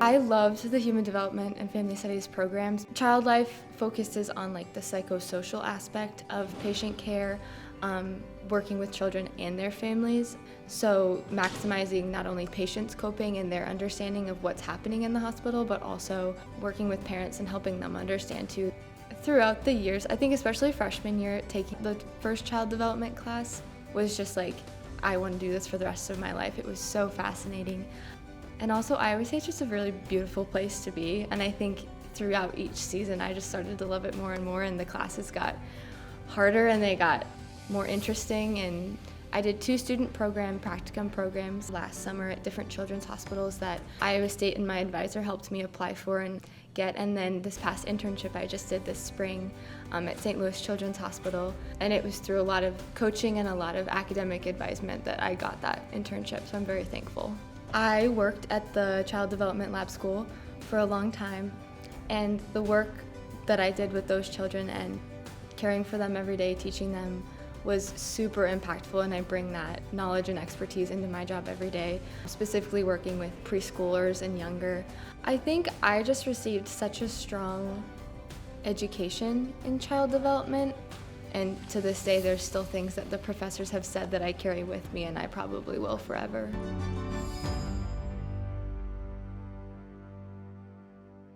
I loved the Human Development and Family Studies programs. Child Life focuses on the psychosocial aspect of patient care, working with children and their families. So maximizing not only patients' coping and their understanding of what's happening in the hospital, but also working with parents and helping them understand too. Throughout the years, I think especially freshman year, taking the first child development class was just I want to do this for the rest of my life. It was so fascinating. And also, Iowa State's just a really beautiful place to be, and I think throughout each season I just started to love it more and more, and the classes got harder and they got more interesting. And I did 2 student practicum programs last summer at different children's hospitals that Iowa State and my advisor helped me apply for and get. And then this past internship I just did this spring at St. Louis Children's Hospital, and it was through a lot of coaching and a lot of academic advisement that I got that internship, so I'm very thankful. I worked at the Child Development Lab School for a long time, and the work that I did with those children and caring for them every day, teaching them, was super impactful, and I bring that knowledge and expertise into my job every day, specifically working with preschoolers and younger. I think I just received such a strong education in child development, and to this day there's still things that the professors have said that I carry with me, and I probably will forever.